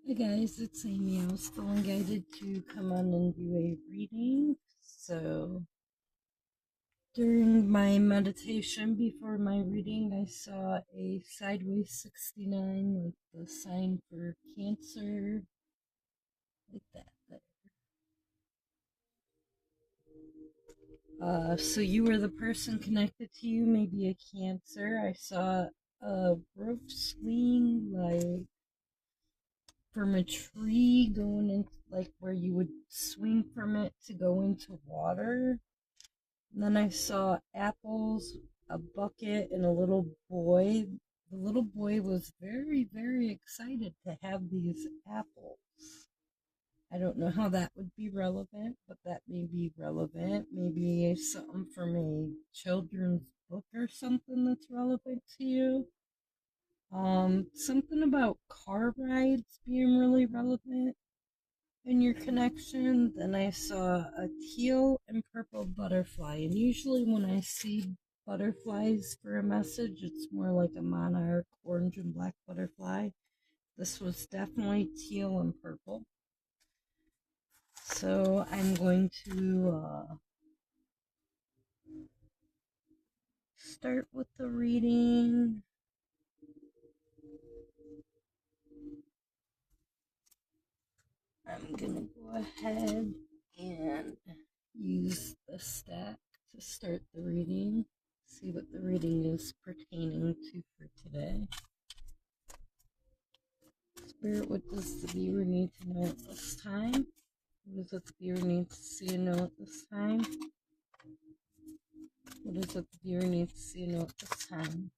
Hi guys, it's Amy. I was feeling guided to come on and do a reading. So during my meditation before my reading, I saw a sideways 69, like the sign for Cancer, like that. So you were the person connected to you, maybe a Cancer. I saw a roof swing, like from a tree going into like where you would swing from it to go into water. And then I saw apples, a bucket, and a little boy. The little boy was very, very excited to have these apples. I don't know how that would be relevant, but that may be relevant. Maybe something from a children's book or something that's relevant to you. Something about car rides being really relevant in your connection. Then I saw a teal and purple butterfly. And usually when I see butterflies for a message, it's more like a monarch, orange and black butterfly. This was definitely teal and purple. So I'm going to start with the reading. I'm going to go ahead and use the stack to start the reading. See what the reading is pertaining to for today. Spirit, what does the viewer need to know at this time? What is it the viewer needs to see and know at this time? What is it the viewer needs to see and know at this time?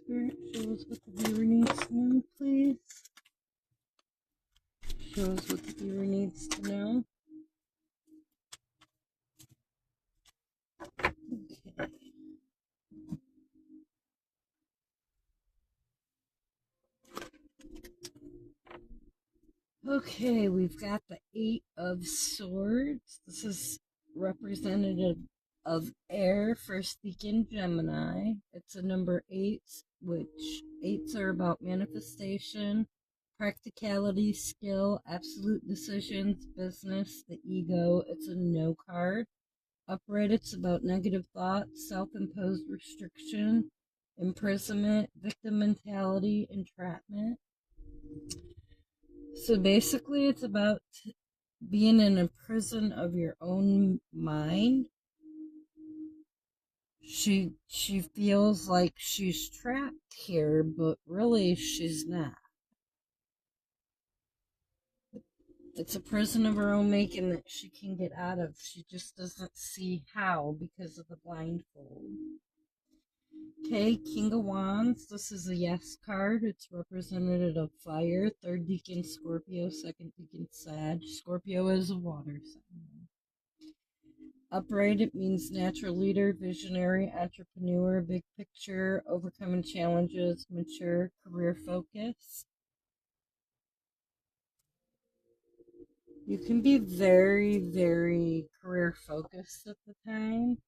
Spirit, show us what the viewer needs to know, please. Show us what the viewer needs to know. Okay. Okay, we've got the Eight of Swords. This is representative of air, first deacon Gemini. It's a number 8, which 8s are about manifestation, practicality, skill, absolute decisions, business, the ego. It's a no card. Upright, it's about negative thoughts, self-imposed restriction, imprisonment, victim mentality, entrapment. So basically, it's about being in a prison of your own mind. She feels like she's trapped here, but really she's not. It's a prison of her own making that she can get out of. She just doesn't see how because of the blindfold. Okay, King of Wands. This is a yes card. It's representative of fire. Third deacon Scorpio, second deacon Sag. Scorpio is a water sign. Upright, it means natural leader, visionary, entrepreneur, big picture, overcoming challenges, mature, career focus. You can be very, very career focused at the time.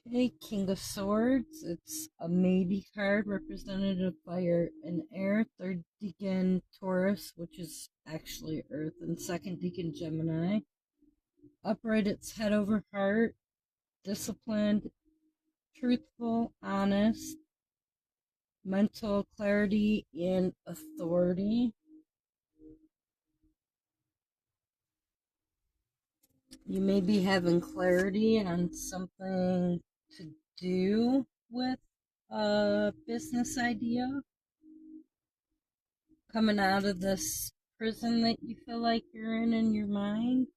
Okay, King of Swords. It's a maybe card, representative of fire and air. Third deacon Taurus, which is actually Earth, and second deacon Gemini. Upright, it's head over heart, disciplined, truthful, honest, mental clarity, and authority. You may be having clarity on something to do with a business idea coming out of this prison that you feel like you're in your mind.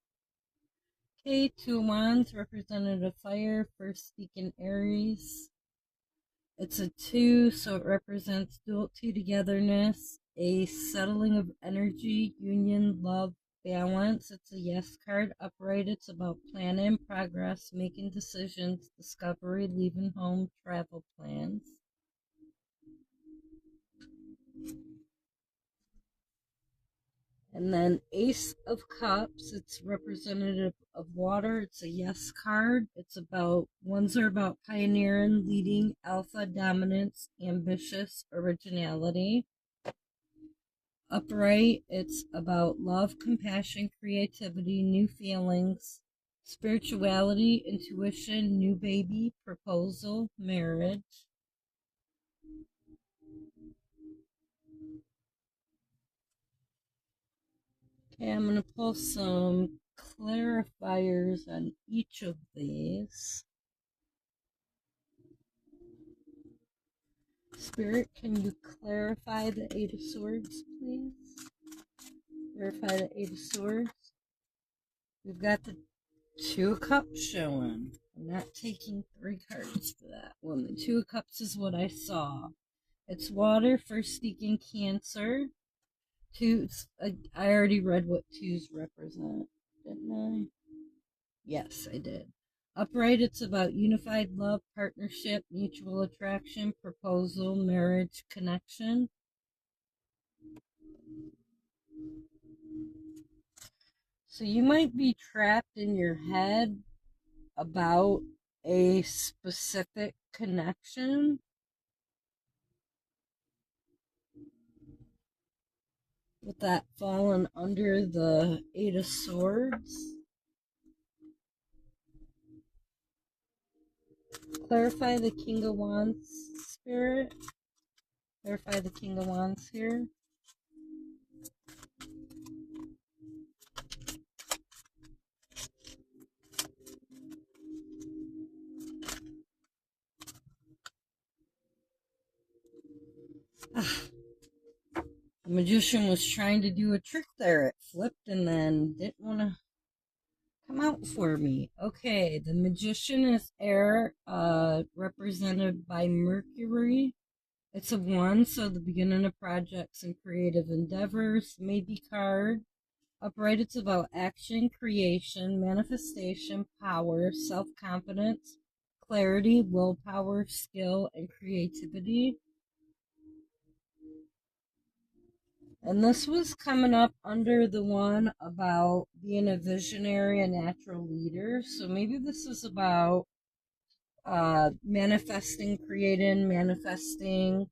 Okay, Two Wands, representative fire, first deacon Aries. It's a 2, so it represents duality, togetherness, a settling of energy, union, love, balance, it's a yes card. Upright, it's about planning, progress, making decisions, discovery, leaving home, travel plans. And then Ace of Cups, it's representative of water. It's a yes card. It's about, ones are about pioneering, leading, alpha, dominance, ambitious, originality. Upright, it's about love, compassion, creativity, new feelings, spirituality, intuition, new baby, proposal, marriage. Okay, I'm going to pull some clarifiers on each of these. Spirit, can you clarify the Eight of Swords, please? Clarify the Eight of Swords. We've got the Two of Cups showing. I'm not taking 3 cards for that one. The Two of Cups is what I saw. It's water, first deacon, Cancer. Twos, I already read what twos represent, didn't I? Yes, I did. Upright, it's about unified love, partnership, mutual attraction, proposal, marriage, connection. So you might be trapped in your head about a specific connection. With that falling under the Eight of Swords. Clarify the King of Wands, Spirit. Clarify the King of Wands here. The Magician was trying to do a trick there. It flipped and then didn't want to come out for me. Okay, the Magician is air, represented by Mercury. It's a 1, so the beginning of projects and creative endeavors. Maybe card. Upright, it's about action, creation, manifestation, power, self-confidence, clarity, willpower, skill, and creativity. And this was coming up under the one about being a visionary and natural leader. So maybe this is about manifesting, creating, manifesting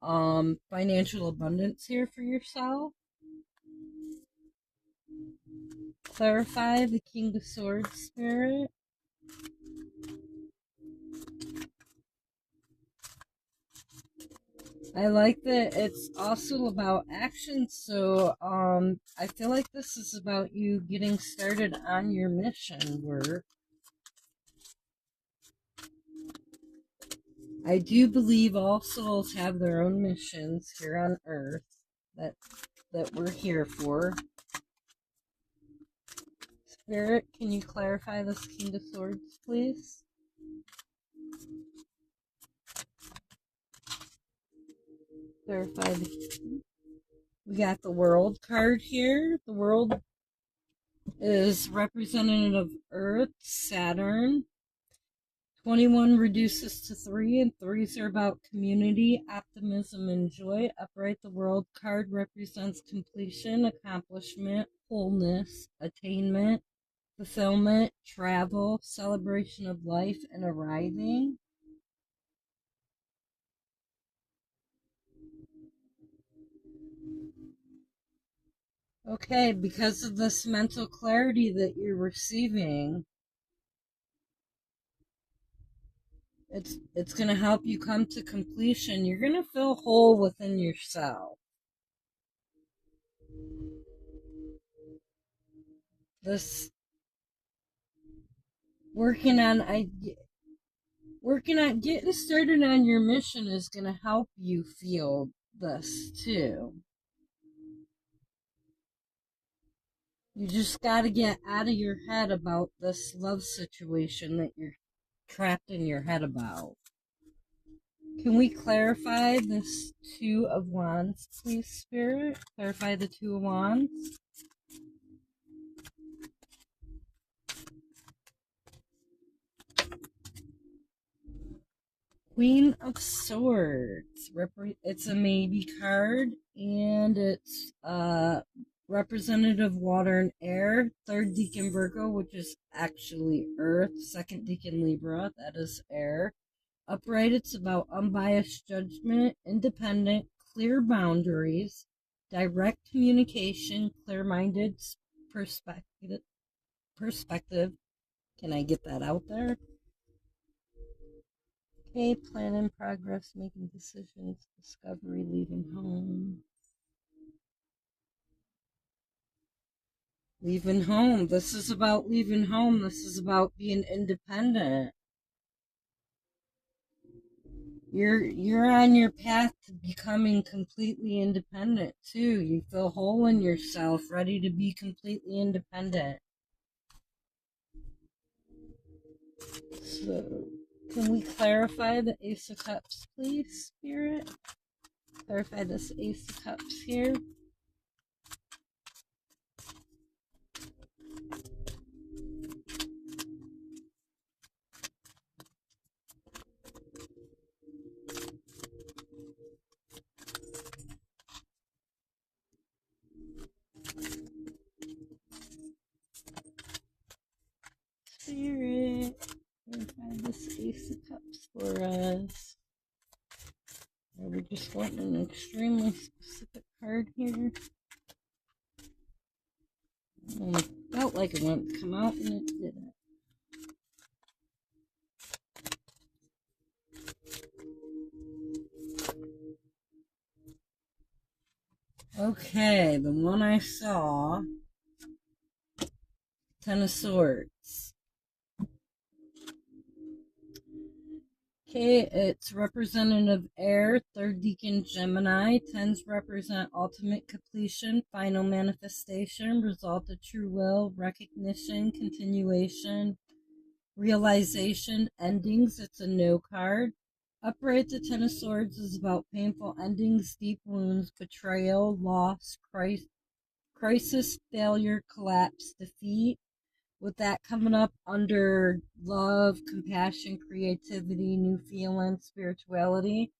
financial abundance here for yourself. Clarify the King of Swords, Spirit. I like that it's also about action, so I feel like this is about you getting started on your mission work. I do believe all souls have their own missions here on Earth that we're here for. Spirit, can you clarify this King of Swords, please? Clarify the... We got the World card here. The World is representative of Earth, Saturn. 21 reduces to 3, and 3s are about community, optimism, and joy. Upright, the World card represents completion, accomplishment, wholeness, attainment, fulfillment, travel, celebration of life, and arriving. Okay, because of this mental clarity that you're receiving, it's going to help you come to completion. You're going to feel whole within yourself. This working on getting started on your mission is going to help you feel this too. You just got to get out of your head about this love situation that you're trapped in your head about. Can we clarify this Two of Wands, please, Spirit? Clarify the Two of Wands. Queen of Swords. It's a maybe card, and it's representative water and air. Third deacon Virgo, which is actually Earth. Second deacon Libra, that is air. Upright, it's about unbiased judgment, independent, clear boundaries, direct communication, clear-minded perspective. Can I get that out there? Okay, plan in progress, making decisions, discovery, leaving home. Leaving home. This is about leaving home. This is about being independent. You're on your path to becoming completely independent too. You feel whole in yourself, ready to be completely independent. So, can we clarify the Ace of Cups, please, Spirit? Clarify this Ace of Cups here. Spirit, clarify this Ace of Cups for us. Are we just wanting an extremely specific card here? It felt like it wanted to come out and it didn't. Okay, the one I saw, Ten of Swords. Okay, it's representative air, third deacon Gemini. Tens represent ultimate completion, final manifestation, result of true will, recognition, continuation, realization, endings. It's a no card. Upright, the Ten of Swords is about painful endings, deep wounds, betrayal, loss, crisis, failure, collapse, defeat. With that coming up under love, compassion, creativity, new feelings, spirituality.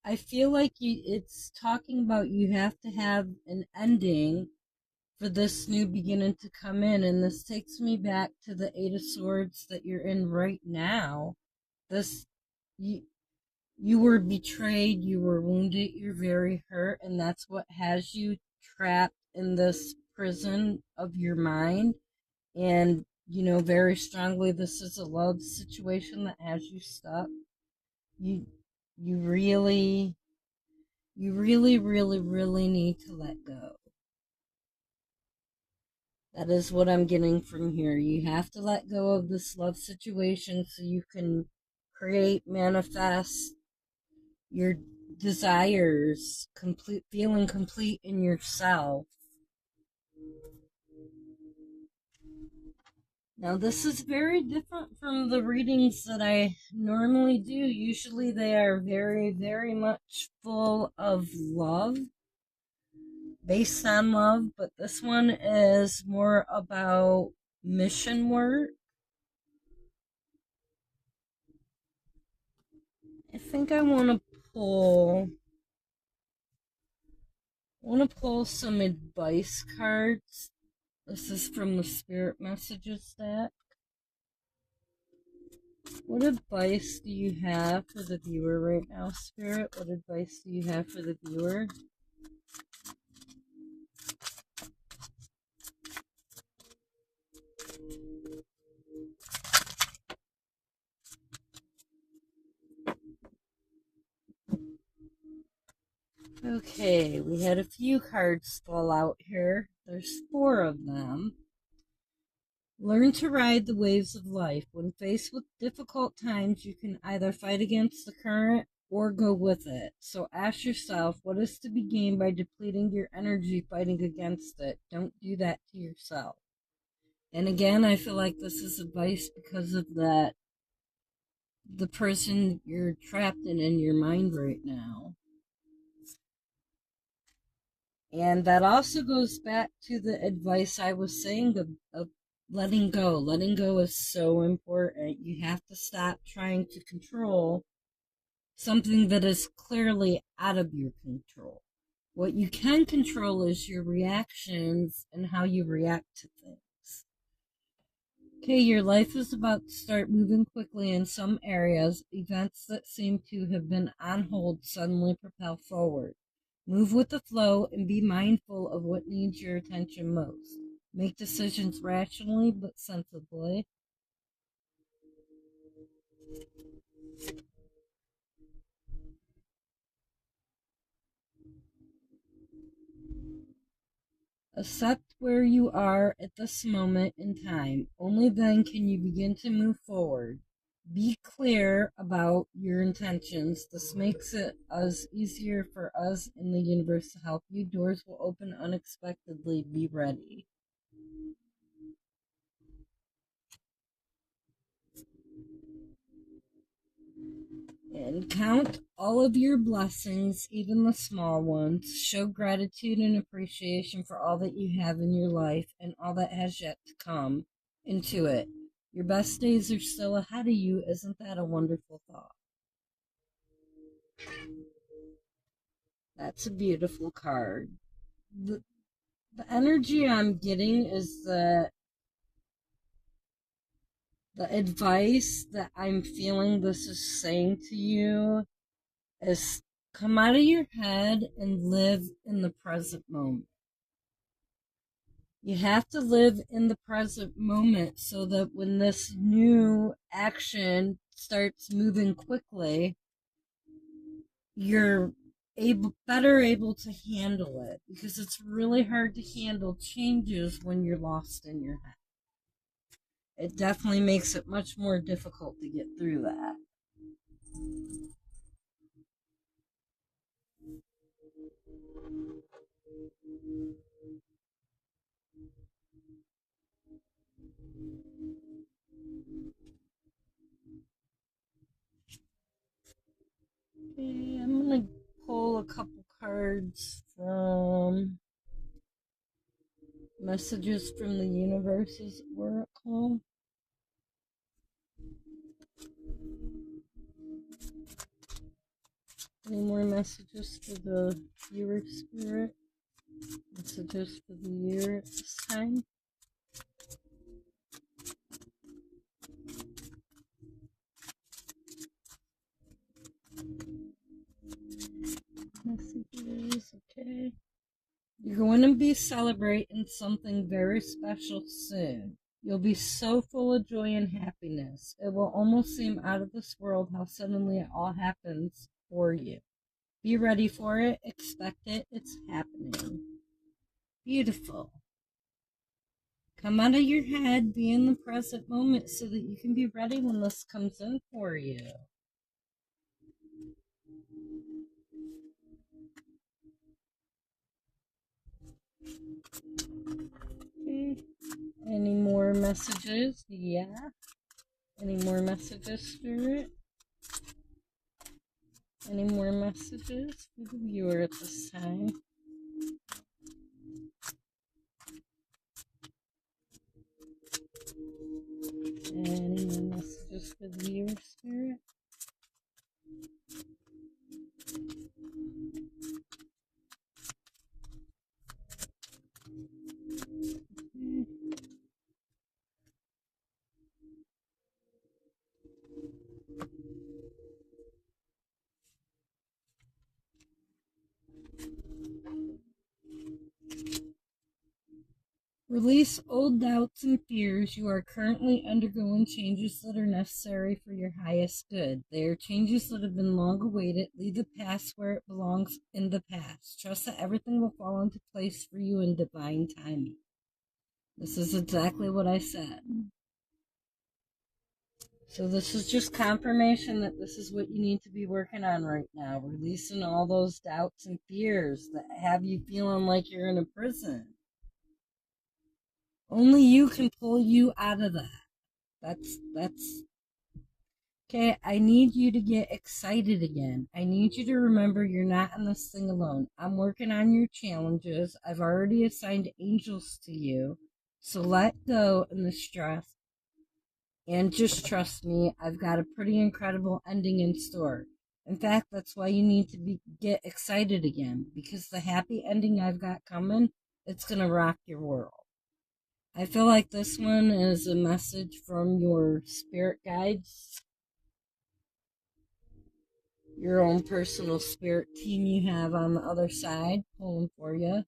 I feel like it's talking about you have to have an ending for this new beginning to come in. And this takes me back to the Eight of Swords that you're in right now. This, you were betrayed, you were wounded, you're very hurt, and that's what has you trapped in this prison of your mind. And, you know, very strongly, this is a love situation that has you stuck. You really, really need to let go. That is what I'm getting from here. You have to let go of this love situation so you can create, manifest your desires, feeling complete in yourself. Now, this is very different from the readings that I normally do. Usually they are very much full of love, based on love, but this one is more about mission work. I think I want to pull some advice cards. This is from the Spirit Messages stack. What advice do you have for the viewer right now, Spirit? What advice do you have for the viewer? Okay, we had a few cards fall out here. There's 4 of them. Learn to ride the waves of life. When faced with difficult times, you can either fight against the current or go with it. So ask yourself, what is to be gained by depleting your energy fighting against it? Don't do that to yourself. And again, I feel like this is advice because of that, the person you're trapped in your mind right now. And that also goes back to the advice I was saying of letting go. Letting go is so important. You have to stop trying to control something that is clearly out of your control. What you can control is your reactions and how you react to things. Okay, your life is about to start moving quickly in some areas. Events that seem to have been on hold suddenly propel forward. Move with the flow and be mindful of what needs your attention most. Make decisions rationally but sensibly. Accept where you are at this moment in time. Only then can you begin to move forward. Be clear about your intentions. This makes it easier for us in the universe to help you. Doors will open unexpectedly. Be ready. And count all of your blessings, even the small ones. Show gratitude and appreciation for all that you have in your life and all that has yet to come into it. Your best days are still ahead of you. Isn't that a wonderful thought? That's a beautiful card. The energy I'm getting is that the advice that I'm feeling this is saying to you is come out of your head and live in the present moment. You have to live in the present moment so that when this new action starts moving quickly, you're better able to handle it, because it's really hard to handle changes when you're lost in your head. It definitely makes it much more difficult to get through that. Okay, I'm gonna pull a couple cards from Messages from the Universe's Oracle. Any more messages for the viewer spirit? Messages for the year at this time? Messages, okay. You're going to be celebrating something very special soon. You'll be so full of joy and happiness. It will almost seem out of this world how suddenly it all happens for you. Be ready for it. Expect it. It's happening. Beautiful. Come out of your head. Be in the present moment so that you can be ready when this comes in for you. Okay. Any more messages? Yeah. Any more messages, Spirit? Any more messages for the viewer at this time? Any more messages for the viewer, Spirit? Okay. Release old doubts and fears. You are currently undergoing changes that are necessary for your highest good. They are changes that have been long awaited. Leave the past where it belongs in the past. Trust that everything will fall into place for you in divine timing. This is exactly what I said. So this is just confirmation that this is what you need to be working on right now. Releasing all those doubts and fears that have you feeling like you're in a prison. Only you can pull you out of that. That's okay. I need you to get excited again. I need you to remember you're not in this thing alone. I'm working on your challenges. I've already assigned angels to you. So let go in the stress and just trust me. I've got a pretty incredible ending in store. In fact, that's why you need to get excited again, because the happy ending I've got coming, it's going to rock your world. I feel like this one is a message from your spirit guides, your own personal spirit team you have on the other side pulling for you.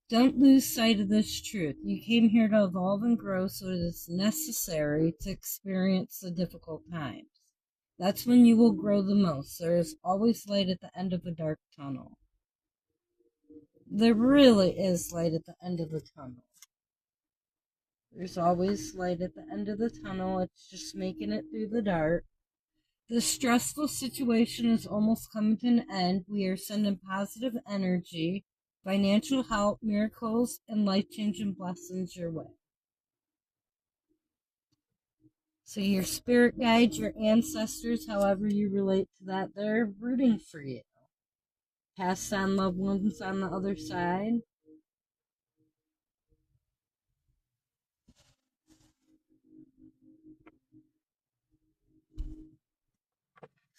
Don't lose sight of this truth. You came here to evolve and grow, so it is necessary to experience the difficult times. That's when you will grow the most. There is always light at the end of a dark tunnel. There really is light at the end of the tunnel. There's always light at the end of the tunnel. It's just making it through the dark. The stressful situation is almost coming to an end. We are sending positive energy, financial help, miracles, and life-changing blessings your way. So your spirit guides, your ancestors, however you relate to that, they're rooting for you. Past on loved ones on the other side.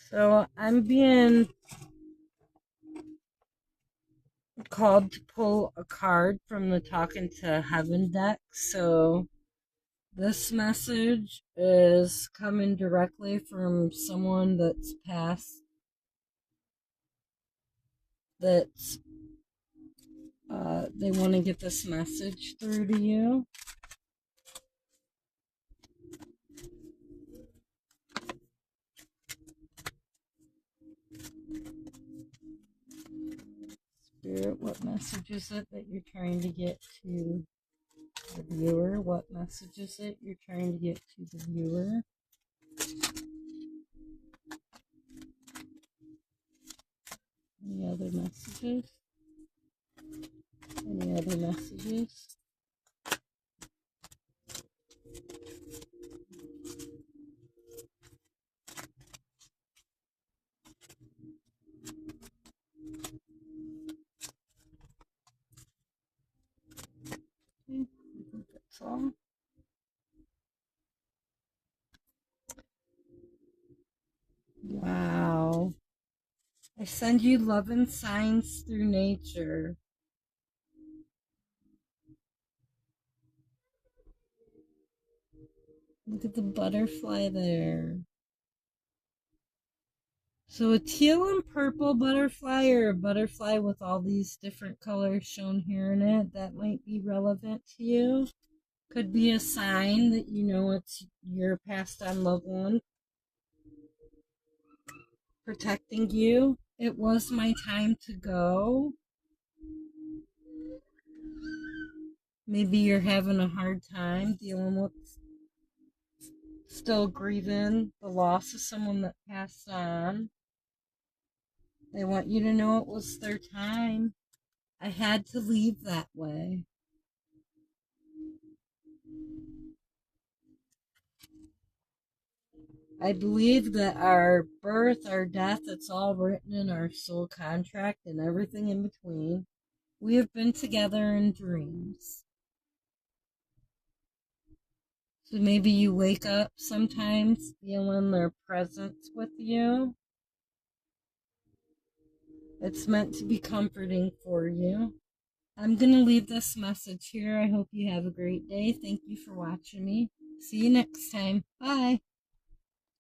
So I'm being called to pull a card from the Talking to Heaven deck. So this message is coming directly from someone that's passed, that's they want to get this message through to you. Spirit, what message is it that you're trying to get to the viewer? What message is it you're trying to get to the viewer? Any other messages? Any other messages? Okay, I think that's all. Wow. I send you love and signs through nature. Look at the butterfly there. So a teal and purple butterfly, or a butterfly with all these different colors shown here in it, that might be relevant to you. Could be a sign that you know it's your passed on loved one protecting you. It was my time to go. Maybe you're having a hard time dealing with, still grieving the loss of someone that passed on. They want you to know it was their time. I had to leave that way. I believe that our birth, our death, it's all written in our soul contract and everything in between. We have been together in dreams. So maybe you wake up sometimes feeling their presence with you. It's meant to be comforting for you. I'm going to leave this message here. I hope you have a great day. Thank you for watching me. See you next time. Bye.